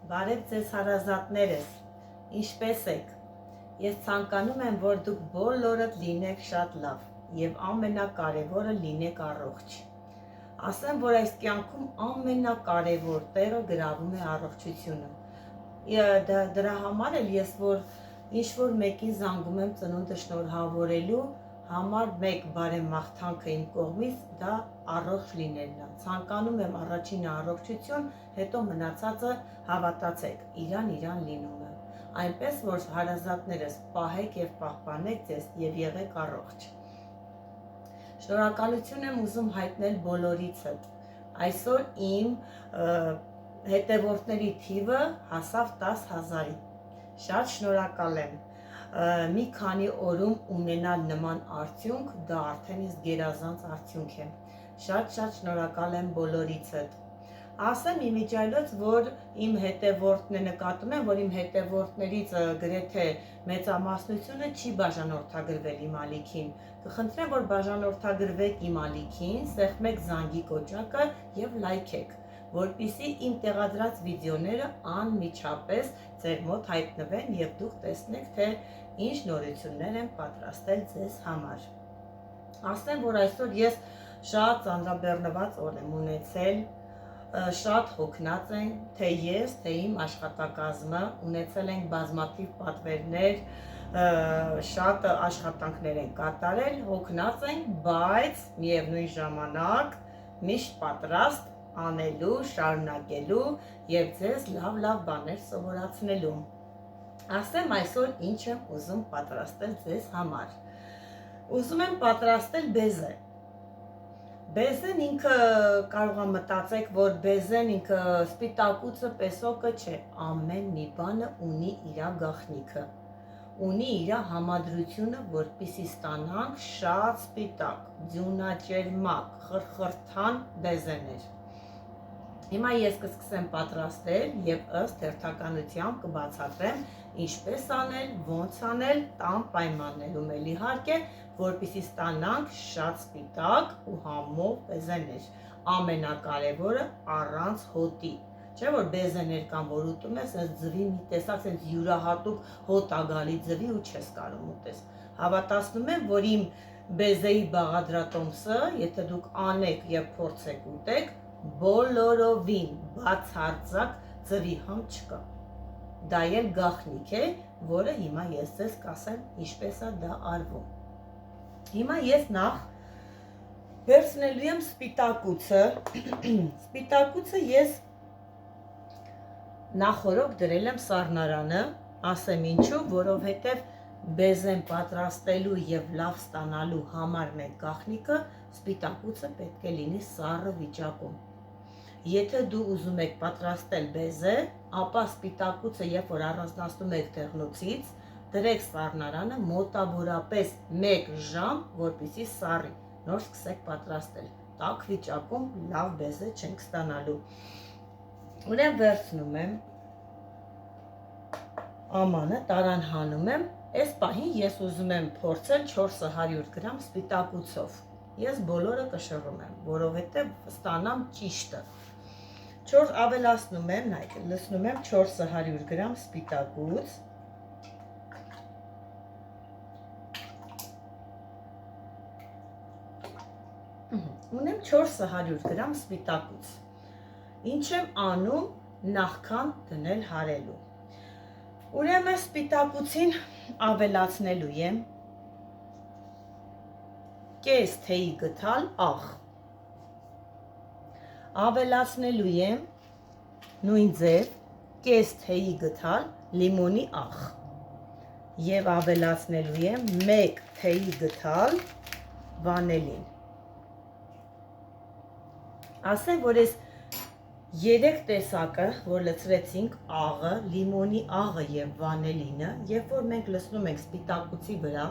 Բարև ձեզ հարազատներս, ինչպես եք, ես ցանկանում եմ, որ դուք բոլորդ լինեք շատ լավ և ամենակարևորը լինեք առողջ, ասեմ, որ այս կյանքում ամենակարևոր տեղը գրավում է առողջությունը, դրա համար էլ ես որ ինչ-որ մեկին զանգում եմ ծնունդը շնորհավորելու համար մեկ բարեմաղթանքը իմ կողմից դա առողջ լինելն է, ցանկանում եմ առաջինը առողջություն, հետո մնացածը հավատացեք, իրան լինում է, այնպես որ հարազատներս պահեք և պահպանեք ձեզ և եղեք առողջ։ Շնորհակալություն եմ ուզում հայտնել բոլորիցդ, այսօր իմ հետևորդների թիվը հասավ 10,000-ի, շատ շնորհակալ եմ, մի քանի օրում ունենալ նման արդյունք, դա արդեն իսկ գերազանց արդյունք է, շատ շնորհակալ եմ բոլորիցդ, ասեմ իմիջիայլոց, որ իմ հետևորդն է նկատում եմ, որ իմ հետևորդներից գրեթե մեծամասնությունը չի բաժանորդագրվել իմ ալիքին, կխնդրեմ, որ բաժանորդագրվեք իմ ալիքին, սեղմեք զանգի կոճակը և լայքեք, որպեսզի իմ տեղադրած վիդեոները անմիջապես ձեր մոտ հայտնվեն և դուք տեսնեք, թե ինչ նորություններ եմ պատրաստել ձեզ համար։ Ասեմ, որ այսօր ես շատ ծանրաբեռնված օր եմ ունեցել, շատ հոգնած եմ, թե ես, թե իմ աշխատակազմը, ունեցել ենք բազմաթիվ պատվերներ, շատ աշխատանքներ են կատարել, հոգնած ենք, բայց միևնույն ժամանակ միշտ պատրաստ անելու, շարունակելու և ձեզ լավ բաներ սովորացնելու։ Ասեմ այսօր ինչ եմ ուզում պատրաստել ձեզ համար։ Ուզում եմ պատրաստել բեզե։ Բեզեն ինքը կարող եմ մտածեք, որ բեզեն ինքը սպիտակուցը, պեսոկը չէ, ամեն մի բանը ունի իր գաղտնիքը, ունի իր համադրությունը, որպեսզի ստանանք շատ սպիտակ, ձյունաճերմակ, խրխրթան բեզեներ։ Հիմա ես կսկսեմ պատրաստել և ըստ հերթականությամբ կբացատրեմ ինչպես անել, ոնց անել, տան պայմաններում էլ իհարկե, որպեսզի ստանանք շատ սպիտակ ու համով բեզեներ, ամենակարևորը առանց հոտի, չէ որ բեզեներ կան, որ ուտում ես, ձվի մի տեսակ յուրահատուկ հոտ ա գալի ձվի ու չես կարում ուտես, հավատացնում եմ, որ իմ բեզեի բաղադրատոմսը, եթե դուք անեք և փորձեք ուտեք, բոլորովին բացարձակ ձվի համ չկա, դա էլ գաղտնիք է, որը հիմա ես ձեզ կասեմ ինչպես է դա արվում։ Հիմա ես նախ վերցնելու եմ սպիտակուցը, սպիտակուցը ես նախօրոք դրել եմ սառնարանը, ասեմ ինչու, որովհետև բեզեն պատրաստելու և լավ ստանալու համար մեկ գաղտնիքը սպիտակուցը պետք է լինի սառը վիճակում։ Եթե դու ուզում եք պատրաստել բեզե, ապա սպիտակուցը երբ որ առանձնացնում եք դեղնոցից, դրեք սառնարանը մոտավորապես 1 ժամ, որպեսզի սառի, նոր սկսեք պատրաստել, տաք վիճակում լավ բեզե չենք ստանալու։ Ուրեմն վերցնում եմ ամանը, տարան հանում եմ, այս պահին ես ուզում եմ փորձել 400 գրամ սպիտակուցով, ես բոլորը կշռում եմ, որովհետև ստանամ ճիշտը, ավելացնում եմ, լցնում եմ 400 գրամ սպիտակուց, ունեմ 400 գրամ սպիտակուց, ինչ եմ անում նախքան դնել հարելու, ուրեմն սպիտակուցին ավելացնելու եմ կես թեյի գթալ աղ, ավելացնելու եմ նույն ձև կես թեյի գթալ լիմոնի աղ և ավելացնելու եմ 1 թեյի գթալ վանիլին, ասեմ, որ ես 3 տեսակը, որ լցրեցինք աղը, լիմոնի աղը և վանիլինը, երբ որ մենք լցնում ենք սպիտակուցի վրա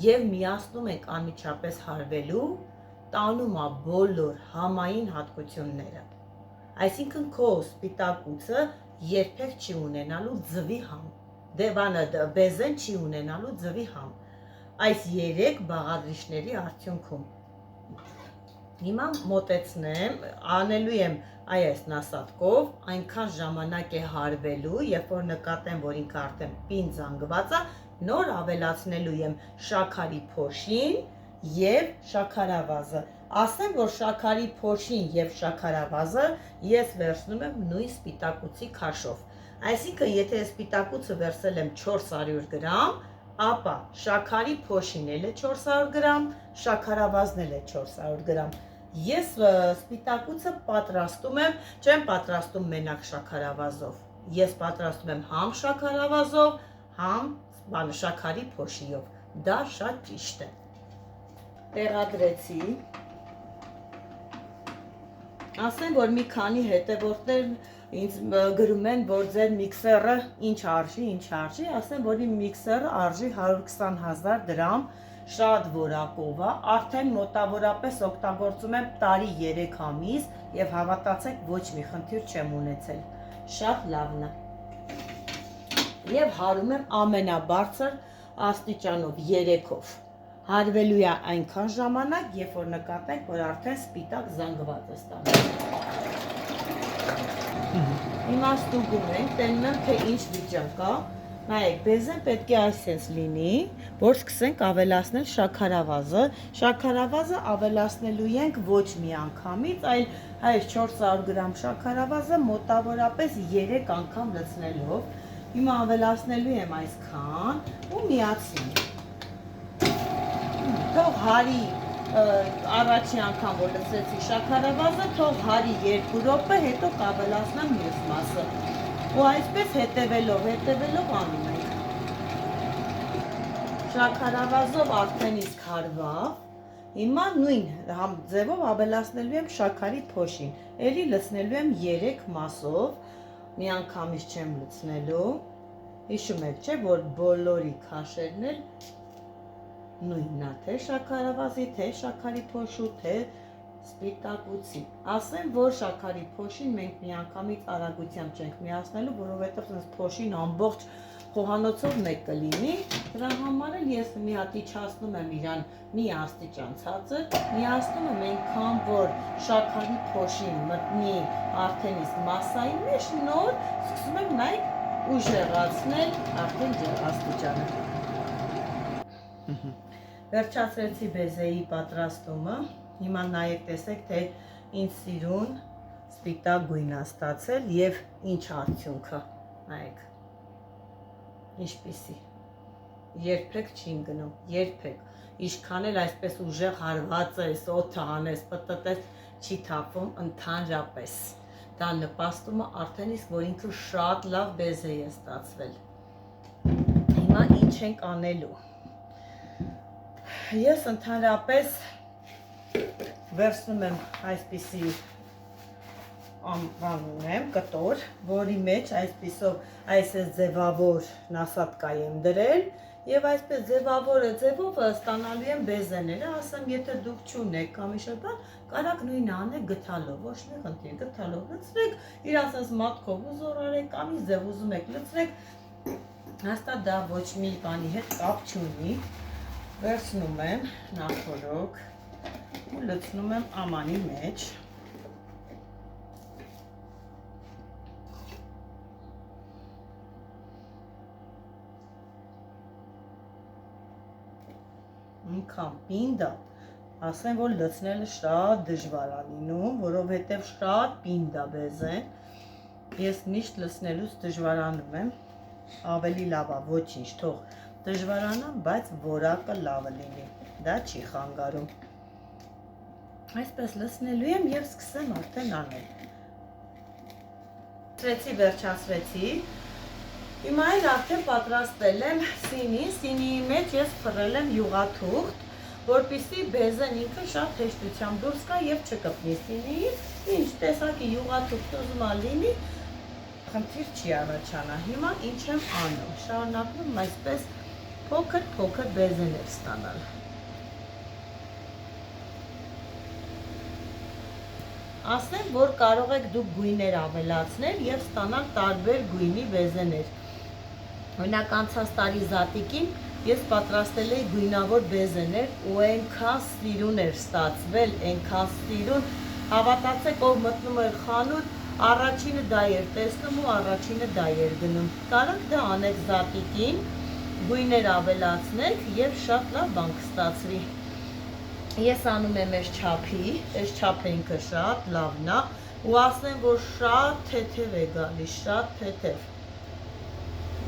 և միացնում ենք անմիջապես հարվելու, տանում է բոլոր համային հատկությունները, այսինքն քո սպիտակուցը երբեք չի ունենալու ձվի համ, բեզեն չի ունենալու ձվի համ, այս 3 բաղադրիչների արդյունքում, Հիմա մոտեցնեմ, անելու եմ այս նասատկով, այնքան ժամանակ է հարվելու, երբ որ նկատեմ, որ ինքը արդեն պին զանգված է, նոր ավելացնելու եմ շաքարի փոշին եւ շաքարավազը։ Ասեմ, որ շաքարի փոշին եւ շաքարավազը ես վերցնում եմ նույն սպիտակուցի քաշով։ Այսինքն, եթե սպիտակուցը վերցել եմ 400 գրամ, ապա շաքարի փոշին էլ է 400 գրամ, շաքարավազն էլ է 400 գրամ։ Ես սպիտակուցը պատրաստում եմ, չեմ պատրաստում մենակ շաքարավազով։ Ես պատրաստում եմ համ շաքարավազով, համ շաքարի փոշիով։ Դա շատ ճիշտ է։ Տեղադրեցի։ Ասեմ, որ մի քանի հետևորդներ ինձ գրում են, որ ձեր միքսերը ինչ արժի, ասեմ, որ իմ միքսերը արժի 120,000 դրամ, շատ որակով է, արդեն մոտավորապես օգտագործում եմ տարի 3 ամիս եւ հավատացեք, ոչ մի խնդիր չեմ ունեցել։ Շատ լավն է։ Եվ հարում եմ ամենաբարձր աստիճանով 3-ով։ Հարվելու է այնքան ժամանակ, երբ որ նկատենք, որ արդեն սպիտակ զանգված է ստանում։ Հիմա ստուգում ենք, տենում եմ, թե ինչ վիճակ է։ Նայեք, բեզեն պետք է այսպես լինի, որ սկսենք ավելացնել շաքարավազը։ Շաքարավազը ավելացնելու ենք ոչ մի անգամից, այլ այս 400 գրամ շաքարավազը մոտավորապես 3 անգամ լցնելով։ Հիմա ավելացնելու եմ այսքան ու միացնեմ։ Թող հարի առաջի անգամ որ լցրեցի շաքարավազը, թող հարի 2 րոպե, հետո կավելացնեմ մյուս մասը։ Ու այսպես հետևելով անում ենք։ Շաքարավազով արդեն իսկ հարվավ։ Հիմա նույն ձևով ավելացնելու եմ շաքարի փոշին։ Էլի լցնելու եմ 3 մասով, միանգամից չեմ լցնելու։ Հիշում եք, չէ՞, որ բոլորի քաշերն էլ նույնն է, թե շաքարավազի, թե շաքարի փոշու, թե սպիտակուցի։ Ասեմ, որ շաքարի փոշին մենք միանգամից արագությամբ չենք միացնելու, որովհետև այս փոշին ամբողջ խոհանոցով մեկ կլինի։ Դրա համար էլ ես մի հատ իջացնում եմ իրան մի աստիճան ցածր, միացնում եմ այնքան, որ շաքարի փոշին մտնի արդեն իսկ մասսայի մեջ, նոր սկսում եմ նայեք ուժեղացնել արդեն ջերաստիճանը։ Վերջացրեցի բեզեի պատրաստումը, հիմա նայեք տեսեք, թե ինչ սիրուն սպիտակ գույն է ստացել եւ ինչ արդյունքը, նայեք, ինչպիսի, երբեք չի ընկնում, երբեք, ինչքան էլ այսպես ուժեղ հարված ես, օդը անես, պտտես, չի թափվում ընդհանրապես, դա նպաստում է արդեն իսկ, որ ինքը շատ լավ բեզե է ստացվել, հիմա ինչ ենք անելու։ Ես ընդհանրապես վերցնում եմ այսպիսի բան ունեմ, կտոր, որի մեջ այսպիսով այսպես ձևավոր նասատկա եմ դրել եւ այսպես ձևով ստանալու եմ բեզեները, ասեմ, եթե դուք չունեք կամ ինչ-որ բան, կարաք նույնը անեք գթալով, ոչ մի խնդիր, գթալով լցրեք, իրաց այս մատքով ուզոր արեք, կամ ինչ ձև ուզում եք լցրեք, հաստատ դա ոչ մի բանի հետ կապ չունի։ Վերցնում եմ նախորոք ու լցնում եմ ամանի մեջ։ Ինքան պինդ է, ասեմ, որ լցնելը շատ դժվար է լինում, որովհետև շատ պինդ է բեզեն։ Ես միշտ լցնելուց դժվարանում եմ, ավելի լավ է, ոչինչ, թող դժվարանամ, բայց որակը լավը լինի, դա չի խանգարում։ Այսպես լցնելու եմ և սկսեմ արդեն անել։ Վերջացրեցի, հիմա էլ արդեն պատրաստել եմ սինի, սինիի մեջ ես փռել եմ յուղաթուղթ, որպեսզի բեզեն ինքը շատ հեշտությամբ դուրս գա և չկպնի սինիից, ինչ տեսակի յուղաթուղթ ուզում է լինի, խնդիր չի առաջանա։ Հիմա ինչ եմ անում, շարունակում այսպես փոքր բեզեներ ստանալ։ Ասեմ, որ կարող եք դուք գույներ ավելացնել և ստանալ տարբեր գույնի բեզեներ։ Օրինակ անցած տարի զատիկին ես պատրաստել էի գույնավոր բեզեներ ու այնքան սիրուն էր ստացվել, այնքան սիրուն, հավատացեք, ով մտնում էր խանութ, առաջինը դա էր տեսնում ու առաջինը դա էր գնում։ Կարանք դա անեք զատիկին, գույներ ավելացնեք եւ շատ լավ բան կստացվի։ Ես անում եմ այս չափի, այս չափը ինքը շատ լավն է ու ասեմ, որ շատ թեթև է գալիս, շատ թեթև։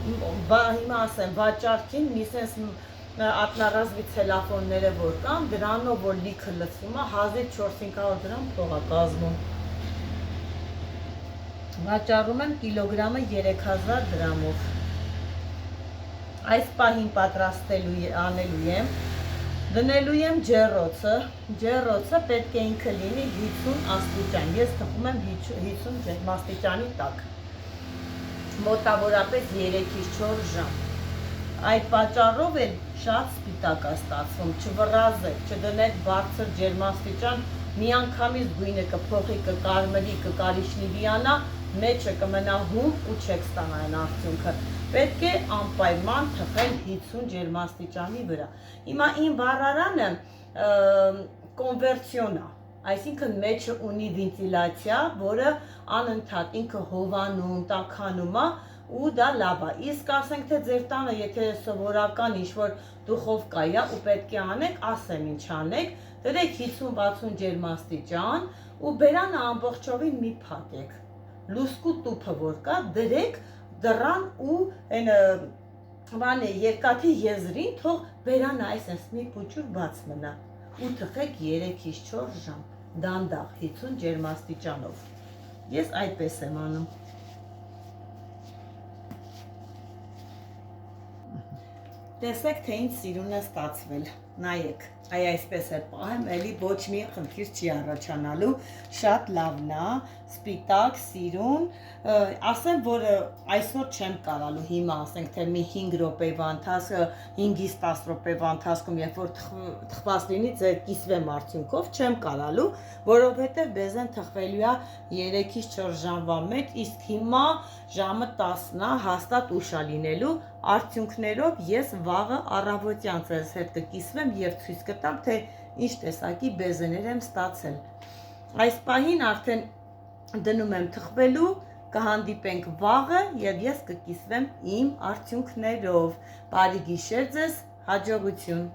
Հիմա ասեմ, վաճառքին մի sense ակնառազմի ցելոֆոնները որ կան, դրանով որ լիքը լցվում է 1400 դրամ փող է կազմում։ Վաճառում եմ կիլոգրամը 3000 դրամով։ Այս պահին պատրաստելու անելու եմ, դնելու եմ ջեռոցը պետք է ինքը լինի 50 աստիճան, ես թխում եմ 50 աստիճանի տակ, մոտավորապես 3-ից 4 ժամ, այդ պատճառով էլ շատ սպիտակ է ստացվում, չվռազեք, չդնեք բարձր ջերմաստիճան, միանգամից գույնը կփոխի, կկարմրի, կկարիչնիվիանա, մեջը կմնա հում ու չեք ստանա այն արդյունքը։ Պետք է անպայման թխել 50 ջերմաստիճանի վրա։ Հիմա իմ վառարանը կոնվերցիոն է, այսինքն մեջը ունի վենտիլյացիա, որը անընդհատ ինքը հովանում, տաքանում է ու դա լավ է։ Իսկ ասենք թե ձեր տանը, եթե սովորական ինչ-որ դուխովկա է ու պետք է անեք, ասեմ ինչ անեք, դրեք 50-60 ջերմաստիճան ու բերանը ամբողջովին մի փակեք։ Լուսկու տուփը որ կա, դրեք դռան ու այն բանը երկաթի եզրին, թող բերանը այսպես մի փուչուր բաց մնա ու թխեք 3-ից 4 ժամ, դանդաղ 50 ջերմաստիճանով։ Ես այդպես եմ անում։ Տեսեք, թե ինչ սիրուն է ստացվել, նայեք, այսպես է պահեմ, էլի ոչ մի խնդիր չի առաջանալու, շատ լավն է, սպիտակ, սիրուն, ասեմ, որ այսօր չեմ կարալու, հիմա ասենք, թե մի 5 րոպեվա ընթացքում, 5-ից 10 րոպեվա ընթացքում, երբ որ թխված լինի, ձեր կիսվեմ արդյունքով, չեմ կարալու, որովհետև բեզեն թխվելու է 3-ից 4 ժամվա մեջ, իսկ հիմա ժամը 10-ն է, հաստատ ուշ է լինելու, արդյունքներով ես վաղը առավոտյան ձեզ հետ կկիսվեմ և ցույց կտամ, թե ինչ տեսակի բեզեներ եմ ստացել։ Այս պահին արդեն դնում եմ թխվելու, կհանդիպենք վաղը և ես կկիսվեմ իմ արդյունքներով։ Բարի գիշեր ձեզ, հաջողություն։